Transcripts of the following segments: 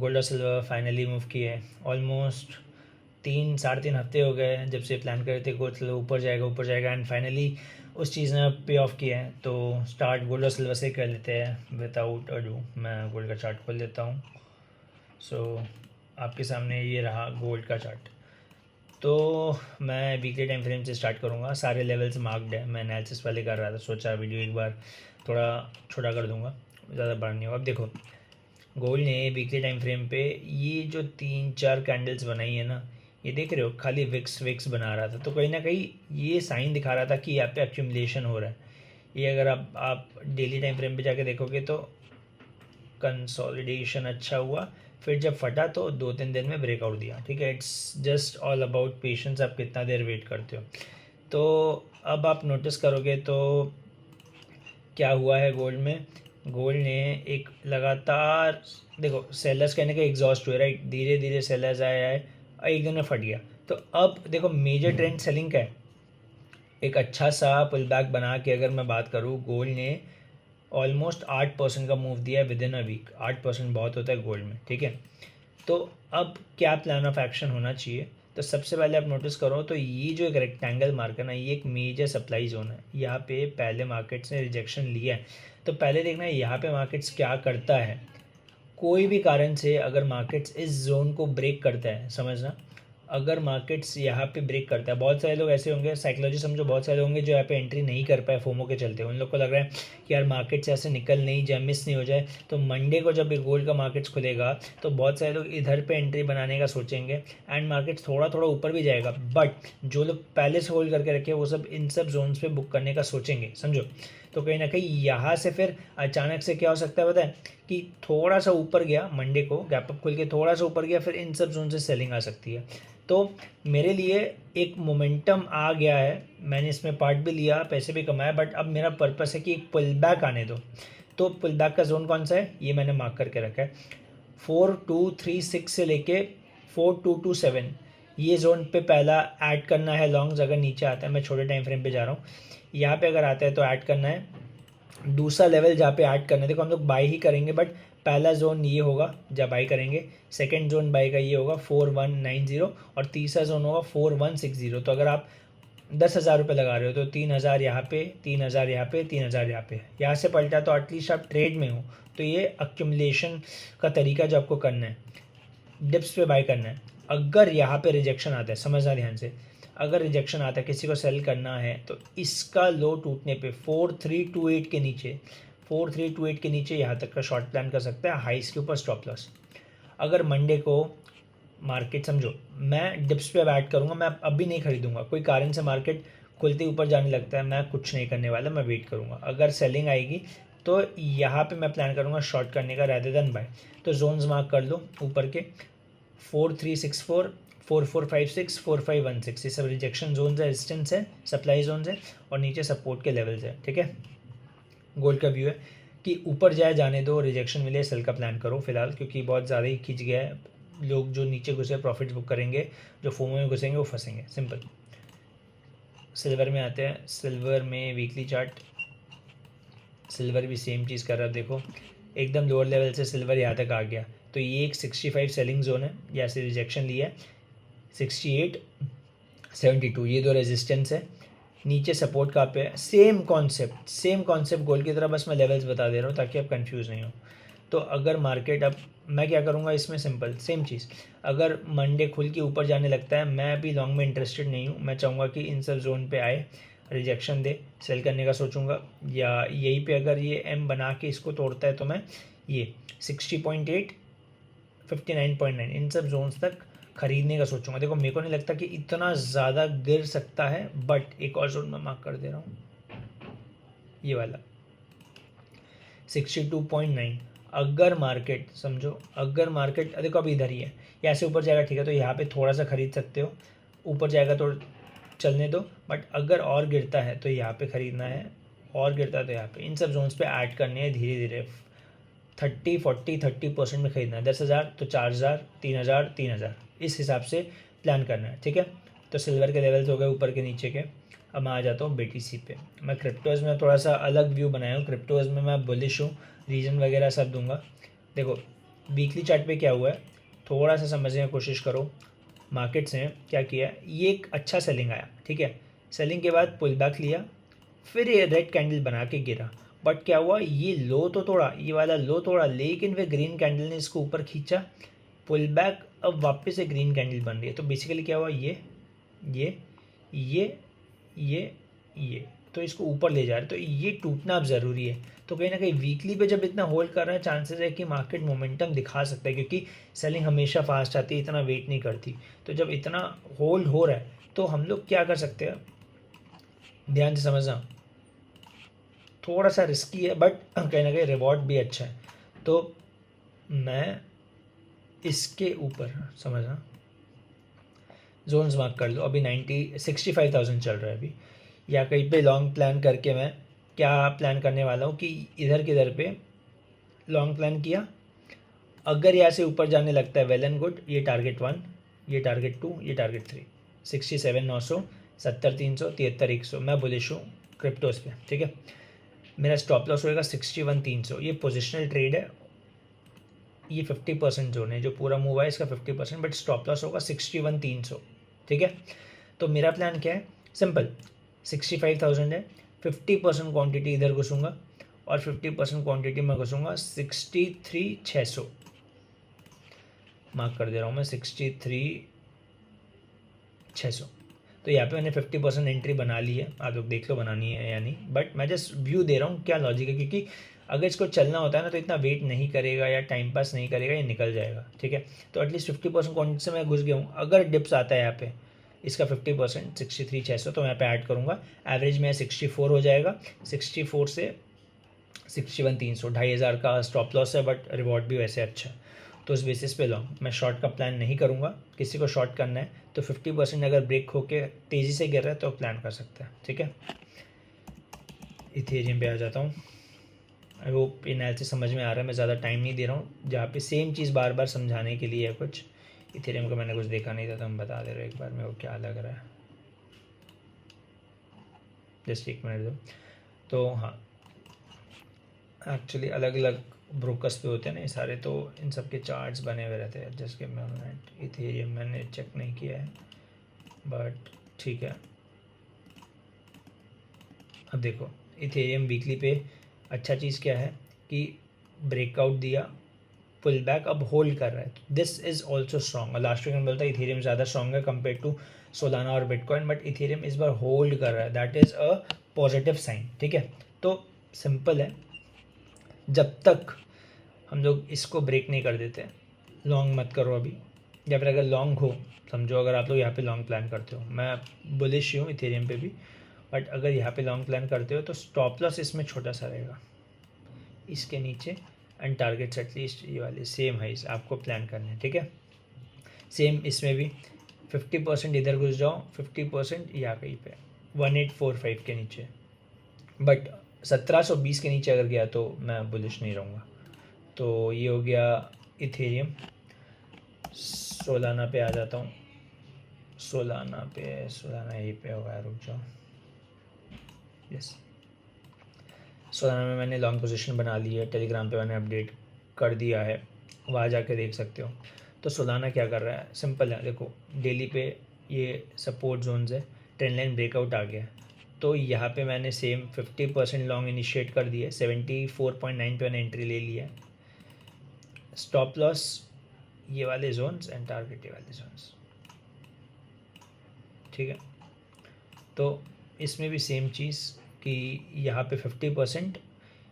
Gold और silver finally move किए हैं। ऑलमोस्ट 3 साढ़े 3 हफ्ते हो गए हैं जब से प्लान कर रहे थे गोल्ड सिल्वर ऊपर जाएगा एंड फाइनली उस चीज़ ने पे ऑफ किया है। तो स्टार्ट गोल्ड और सिल्वर से कर लेते हैं विदाउट अडू। मैं गोल्ड का चार्ट खोल लेता हूँ। सो आपके सामने ये रहा गोल्ड का चार्ट। तो मैं वीकली टाइम फ्रेम से स्टार्ट करूँगा। सारे लेवल्स मार्क्ड है। मैं एनालिसिस वाले कर रहा था, सोचा वीडियो एक बार थोड़ा छोटा कर दूँगा, ज़्यादा बड़ा नहीं होगा। अब देखो गोल्ड ने वीकली टाइम फ्रेम पे ये जो 3 4 कैंडल्स बनाई है ना, ये देख रहे हो, खाली विक्स विक्स बना रहा था। तो कहीं ना कहीं ये साइन दिखा रहा था कि यहाँ पे एक्यूमुलेशन हो रहा है। ये अगर आप डेली टाइम फ्रेम पे जाके देखोगे तो कंसोलिडेशन अच्छा हुआ, फिर जब फटा तो 2 3 दिन में ब्रेकआउट दिया। ठीक है, it's just all about patience, आप कितना देर वेट करते हो। तो अब आप नोटिस करोगे तो क्या हुआ है गोल्ड में। गोल्ड ने एक लगातार, देखो सेलर्स कहने के एग्जॉस्ट हुए, राइट, धीरे धीरे सेलर्स आए और एक दिन में फट गया। तो अब देखो मेजर ट्रेंड सेलिंग का है। एक अच्छा सा पुल बैक बना के अगर मैं बात करूँ, गोल्ड ने ऑलमोस्ट 8% का मूव दिया है विद इन अ वीक। 8% बहुत होता है गोल्ड में, ठीक है। तो अब क्या प्लान ऑफ एक्शन होना चाहिए। तो सबसे पहले आप नोटिस करो तो ये जो एक रेक्टेंगल मार्क है ना, ये एक मेजर सप्लाई जोन है। यहाँ पे पहले मार्केट्स ने रिजेक्शन लिया है। तो पहले देखना है यहाँ पे मार्केट्स क्या करता है। कोई भी कारण से अगर मार्केट्स इस जोन को ब्रेक करता है, समझना, अगर मार्केट्स यहाँ पे ब्रेक करता है, बहुत सारे लोग ऐसे होंगे, साइकोलॉजी समझो, बहुत सारे होंगे जो यहाँ पे एंट्री नहीं कर पाए फोमो के चलते। उन लोग को लग रहा है कि यार मार्केट्स ऐसे निकल नहीं जाए, मिस नहीं हो जाए। तो मंडे को जब गोल्ड का मार्केट्स खुलेगा तो बहुत सारे लोग इधर पे एंट्री बनाने का सोचेंगे एंड मार्केट्स थोड़ा थोड़ा ऊपर भी जाएगा। बट जो लोग पहले से होल्ड करके रखे वो सब इन सब जोन्स पे बुक करने का सोचेंगे, समझो। तो कहीं ना कहीं यहाँ से फिर अचानक से क्या हो सकता है पता है, कि थोड़ा सा ऊपर गया, मंडे को गैप अप खुल के थोड़ा सा ऊपर गया, फिर इन सब जोन से सेलिंग आ सकती है। तो मेरे लिए एक मोमेंटम आ गया है, मैंने इसमें पार्ट भी लिया, पैसे भी कमाए, बट अब मेरा पर्पस है कि एक पुल बैक आने दो। तो पुल बैक का जोन कौन सा है, ये मैंने मार्क करके रखा है। 4236 से लेके 4227, ये जोन पे पहला ऐड करना है लॉन्ग्स। अगर नीचे आता है, मैं छोटे टाइम फ्रेम पे जा रहा हूँ, यहाँ पे अगर आता है तो ऐड करना है। दूसरा लेवल जहाँ पे ऐड करना है, देखो हम लोग बाई ही करेंगे, बट पहला जोन ये होगा जब बाई करेंगे। सेकंड जोन बाई का ये होगा 4190 और तीसरा जोन होगा 4160। तो अगर आप 10,000 रुपये लगा रहे हो तो 3,000 यहाँ पे, 3,000 यहाँ पे, 3,000 यहाँ पे, यहाँ से पलटा तो एटलीस्ट आप ट्रेड में हो। तो ये अक्यूमुलेशन का तरीका जो आपको करना है, डिप्स पे बाई करना है। अगर यहाँ पे रिजेक्शन आता है, समझना ध्यान से, अगर रिजेक्शन आता है, किसी को सेल करना है, तो इसका लो टूटने पे 4328 के नीचे, 4328 के नीचे यहाँ तक का शॉर्ट प्लान कर सकता है, हाइस के ऊपर स्टॉप लॉस। अगर मंडे को मार्केट, समझो मैं डिप्स पे ऐड करूँगा, मैं अभी नहीं खरीदूंगा। कोई कारण से मार्केट खुलते ऊपर जाने लगता है, मैं कुछ नहीं करने वाला, मैं वेट करूँगा। अगर सेलिंग आएगी तो यहाँ पे मैं प्लान करूँगा शॉर्ट करने का रेदर देन बाय। तो जोन्स मार्क कर लो ऊपर के, 4364, 4456, 4516, ये सब रिजेक्शन जोन है, रेजिस्टेंस है, सप्लाई जोन है, और नीचे सपोर्ट के लेवल्स है। ठीक है, गोल्ड का व्यू है कि ऊपर जाए, जाने दो, रिजेक्शन मिले, सेल का प्लान करो फिलहाल, क्योंकि बहुत ज़्यादा ही खींच गया है। लोग जो नीचे घुसे प्रॉफिट बुक करेंगे, जो फोमो में घुसेंगे वो फंसेंगे, सिंपल। सिल्वर में आते हैं। सिल्वर में वीकली चार्ट, सिल्वर भी सेम चीज़ कर रहा है। देखो एकदम लोअर लेवल से सिल्वर यहाँ तक आ गया, तो ये एक 65 सेलिंग जोन है, यहाँ से रिजेक्शन लिया है। 68 72 ये दो रेजिस्टेंस है, नीचे सपोर्ट कहाँ पे है। सेम कॉन्सेप्ट गोल्ड की तरह, बस मैं लेवल्स बता दे रहा हूँ ताकि आप कंफ्यूज नहीं हो। तो अगर मार्केट, अब मैं क्या करूँगा इसमें, सिंपल सेम चीज़, अगर मंडे खुल के ऊपर जाने लगता है, मैं अभी लॉन्ग में इंटरेस्टेड नहीं हूँ, मैं चाहूँगा कि इन सब जोन पे आए, रिजेक्शन दे, सेल करने का सोचूंगा। या यहीं पे अगर ये एम बना के इसको तोड़ता है तो मैं ये 60.8, 59.9, इन सब जोन्स तक खरीदने का सोचूंगा। देखो मेरे को नहीं लगता कि इतना ज़्यादा गिर सकता है, बट एक और जोन मैं मार्क कर दे रहा हूँ, ये वाला 62.9। अगर मार्केट, समझो अगर मार्केट, देखो अभी इधर ही है, यहाँ से ऊपर जाएगा, ठीक है, तो यहाँ पे थोड़ा सा खरीद सकते हो। ऊपर जाएगा तो चलने दो, बट अगर और गिरता है तो यहाँ पे ख़रीदना है, और गिरता है तो यहाँ पे, इन सब जोन्स पे ऐड करने हैं धीरे धीरे। 30% में ख़रीदना है। 10,000 तो 4,000, 3,000, 3,000, इस हिसाब से प्लान करना है। ठीक है, तो सिल्वर के लेवल्स हो गए ऊपर के नीचे के। अब मैं आ जाता हूँ BTC पे। मैं क्रिप्टोज़ में थोड़ा सा अलग व्यू बनाया हूँ। क्रिप्टोज़ में मैं बुलिश हूँ, रीजन वगैरह सब दूंगा। देखो वीकली चार्ट पे क्या हुआ है थोड़ा सा समझने की कोशिश करो। मार्केट्स ने क्या किया, ये एक अच्छा सेलिंग आया, ठीक है, सेलिंग के बाद पुल बैक लिया, फिर ये रेड कैंडल बना के गिरा, बट क्या हुआ, ये लो तो तोड़ा, ये वाला लो तोड़ा, लेकिन फिर ग्रीन कैंडल ने इसको ऊपर खींचा, पुल बैक, अब वापस से ग्रीन कैंडल बन रही है। तो बेसिकली क्या हुआ, ये ये ये ये तो इसको ऊपर ले जा रहे, तो ये टूटना अब ज़रूरी है। तो कहीं ना कहीं वीकली पे जब इतना होल्ड कर रहा है, चांसेस है कि मार्केट मोमेंटम दिखा सकता है, क्योंकि सेलिंग हमेशा फास्ट आती है, इतना वेट नहीं करती। तो जब इतना होल्ड हो रहा है तो हम लोग क्या कर सकते हैं, ध्यान से समझना, थोड़ा सा रिस्की है बट कहीं ना कहीं रिवॉर्ड भी अच्छा है। तो मैं इसके ऊपर समझना, जोन्स मार्क कर लो, अभी 65,000 चल रहा है अभी, या कहीं पे लॉन्ग प्लान करके मैं क्या प्लान करने वाला हूँ कि इधर किधर पे लॉन्ग प्लान किया, अगर यहाँ से ऊपर जाने लगता है वेल एंड गुड, ये टारगेट 1, ये टारगेट 2, ये टारगेट 3, 67,900, 70,300, 73,100, मैं बुलिश हूँ क्रिप्टोज पे, ठीक है। मेरा स्टॉप लॉस होएगा 61,300, ये पोजिशनल ट्रेड है, ये 50% जोन है, जो पूरा मूव है इसका 50%, बट स्टॉप लॉस होगा 61,300, ठीक है। तो मेरा प्लान क्या है, सिंपल, 65,000 है, 50% क्वांटिटी इधर घुसूँगा और 50% क्वांटिटी में घुसूँगा 63,600, मार्क कर दे रहा हूँ मैं 63,600। तो यहाँ पे मैंने 50% एंट्री बना ली है, आप लोग देख लो बनानी है या नहीं, बट मैं जस्ट व्यू दे रहा हूँ क्या लॉजिक है, क्योंकि अगर इसको चलना होता है ना तो इतना वेट नहीं करेगा या टाइम पास नहीं करेगा, ये निकल जाएगा, ठीक है। तो एटलीस्ट 50% क्वान्टिटी से मैं घुस गया हूँ, अगर डिप्स आता है यहाँ पे इसका 50% 63,600, तो मैं यहाँ पे ऐड करूँगा, एवरेज में 64 हो जाएगा, 64 से 61,300, 2,500 का स्टॉप लॉस है, बट रिवॉर्ड भी वैसे अच्छा है। तो उस बेसिस पे लॉन्ग, मैं शॉर्ट का प्लान नहीं करूँगा, किसी को शॉर्ट करना है तो 50% अगर ब्रेक होके तेज़ी से गिर रहा है तो प्लान कर सकता है, ठीक है। इथेरियम पे आ जाता हूँ, आई होप एनालिसिस समझ में आ रहा है, मैं ज़्यादा टाइम नहीं दे रहा हूँ, जहाँ पे सेम चीज़ बार बार समझाने के लिए है कुछ। इथेरियम का मैंने कुछ देखा नहीं था तो हम बता दे रहे एक बार मेरे को क्या लग रहा है, जस्ट एक मिनट दो। तो हाँ, एक्चुअली अलग अलग ब्रोकर्स पे होते हैं ना ये सारे, तो इन सब के चार्ट्स बने हुए रहते हैं, just give me a minute. Ethereum मैंने चेक नहीं किया है बट ठीक है। अब देखो इथेरियम वीकली पे अच्छा चीज़ क्या है कि ब्रेकआउट दिया, पुल बैक, अब होल्ड कर रहा है, this is also strong. Last week में बोलता है इथेरियम ज़्यादा स्ट्रॉन्ग है कंपेयर टू सोलाना और बिटकॉइन, बट इथेरियम इस बार होल्ड कर रहा है, that is a positive sign, ठीक है। तो सिंपल है, जब तक हम लोग इसको ब्रेक नहीं कर देते, लॉन्ग मत करो अभी, या फिर अगर लॉन्ग हो, समझो अगर आप लोग यहाँ पे लॉन्ग प्लान करते हो, मैं बुलिश हूँ इथेरियम पे भी, बट अगर यहाँ पे लॉन्ग प्लान करते हो तो स्टॉप लॉस इसमें छोटा सा रहेगा, इसके नीचे, एंड टारगेट्स एटलीस्ट ये वाले सेम हाइज आपको प्लान करने हैं, ठीक है। सेम इसमें भी 50% इधर घुस जाओ, 50% यहाँ कहीं पे 1845 के नीचे, बट 1720 के नीचे अगर गया तो मैं बुलिश नहीं रहूँगा। तो ये हो गया इथेरियम। सोलाना पे आ जाता हूँ, सोलाना यहीं पे होगा, रुक जाओ, यस, सोलाना में मैंने लॉन्ग पोजीशन बना ली है, टेलीग्राम पे मैंने अपडेट कर दिया है, वहाँ जाके देख सकते हो। तो सोलाना क्या कर रहा है, सिंपल है, देखो डेली पे ये सपोर्ट जोन्स है, ट्रेंड लाइन ब्रेकआउट आ गया है, तो यहाँ पे मैंने सेम 50% लॉन्ग इनिशिएट कर दिया है, 74.9 पे मैंने एंट्री ले लिया है, स्टॉप लॉस ये वाले जोन्स एंड टारगेट ये वाले जोन्स, ठीक है। तो इसमें भी सेम चीज़ कि यहाँ पे 50%,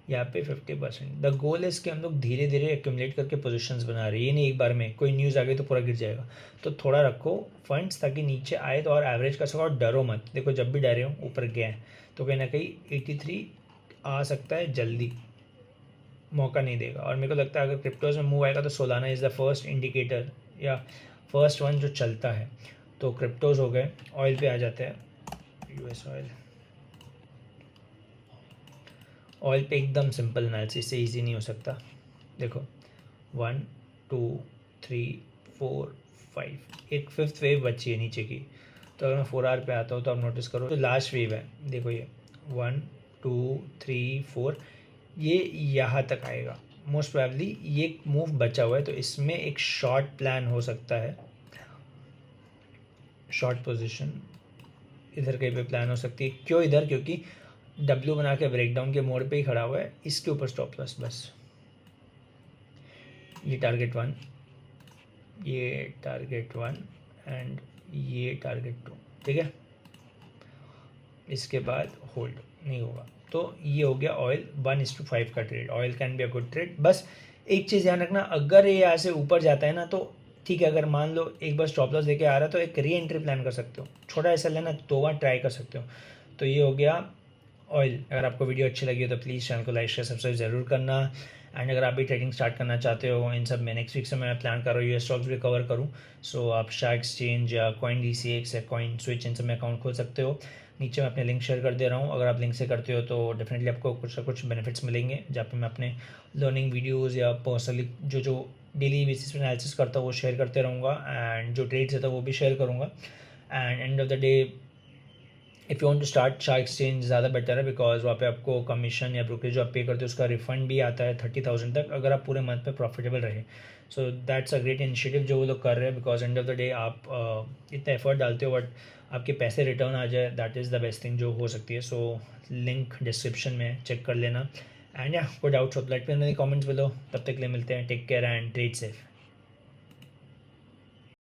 यहाँ पे 50%, द गोल है कि हम लोग धीरे धीरे एक्यूमुलेट करके पोजीशंस बना रहे हैं, ये नहीं एक बार में कोई न्यूज़ आ गई तो पूरा गिर जाएगा। तो थोड़ा रखो फंड्स ताकि नीचे आए तो और एवरेज कर सको, और डरो मत, देखो जब भी डरे हो ऊपर गए हैं तो कहीं ना कहीं 83 आ सकता है, जल्दी मौका नहीं देगा। और मेरे को लगता है अगर क्रिप्टोज में मूव आएगा तो Solana is the first indicator या फर्स्ट वन जो चलता है। तो क्रिप्टोज हो गए, ऑयल पे आ जाते हैं, यूएस ऑयल पे एकदम सिंपल एनालिसिस से इजी नहीं हो सकता। देखो 1 2 3 4 5, एक फिफ्थ वेव बची है नीचे की, तो अगर मैं 4 आवर पे आता हूँ तो आप नोटिस करो तो लास्ट वेव है, देखो ये 1 2 3 4, ये यहाँ तक आएगा, मोस्ट प्रोबेबली ये मूव बचा हुआ है, तो इसमें एक शॉर्ट प्लान हो सकता है, शॉर्ट पोजीशन इधर कहीं पे प्लान हो सकती है। क्यों इधर? क्योंकि डब्ल्यू बना के ब्रेकडाउन के मोड पे ही खड़ा हुआ है, इसके ऊपर स्टॉप लॉस बस। ये टारगेट 1, ये टारगेट 1 एंड ये टारगेट 2, ठीक है। इसके बाद होल्ड नहीं होगा। तो ये हो गया ऑयल 1:5 का trade. Oil can be a good trade. बस एक चीज़ ध्यान रखना, अगर ये यहाँ से ऊपर जाता है ना तो ठीक है, अगर मान लो एक बार स्टॉप लॉस लेके आ रहा है तो एक री एंट्री प्लान कर सकते हो, छोटा ऐसा लेना 2 बार ट्राई कर सकते हो। तो ये हो गया ऑयल। अगर आपको वीडियो अच्छी लगी हो तो प्लीज़ चैनल को लाइक शेयर सब्सक्राइब ज़रूर करना। एंड अगर आप भी ट्रेडिंग स्टार्ट करना चाहते हो इन सब में, नेक्स्ट वीक से मैं प्लान कर रहा हूँ यूएस स्टॉक्स भी कवर करूँ। सो आप शार्क एक्सचेंज या कॉइन DCX या कॉइन स्विच इन सब में अकाउंट खोल सकते हो। नीचे मैं अपने लिंक शेयर कर दे रहा हूँ, अगर आप लिंक से करते हो तो डेफिनेटली आपको कुछ ना कुछ बेनिफिट्स मिलेंगे, जहाँ पे मैं अपने लर्निंग वीडियोज़ या पर्सनली जो डेली बेसिस पे एनालिसिस करता हूँ वो शेयर करते रहूँगा, एंड जो ट्रेड्स रहता है वो भी शेयर करूँगा। And end of the day if you want to start shark exchange ज़्यादा बेटर है, बिकॉज वहाँ पे आपको कमीशन या ब्रोकरेज जो आप पे करते हो उसका रिफंड भी आता है 30,000 तक, अगर आप पूरे मंथ में प्रॉफिटेबल रहे। So that's a great initiative जो वो लोग कर रहे हैं, because and of the day आप इतना एफर्ट डालते हो बट आपके पैसे रिटर्न आ जाए, that is the best thing जो हो सकती है। सो लिंक डिस्क्रिप्शन में चेक कर लेना। एंड या कोई डाउट्स हो तो let me know in the comments below. तब तक के लिए मिलते हैं, take care and trade safe.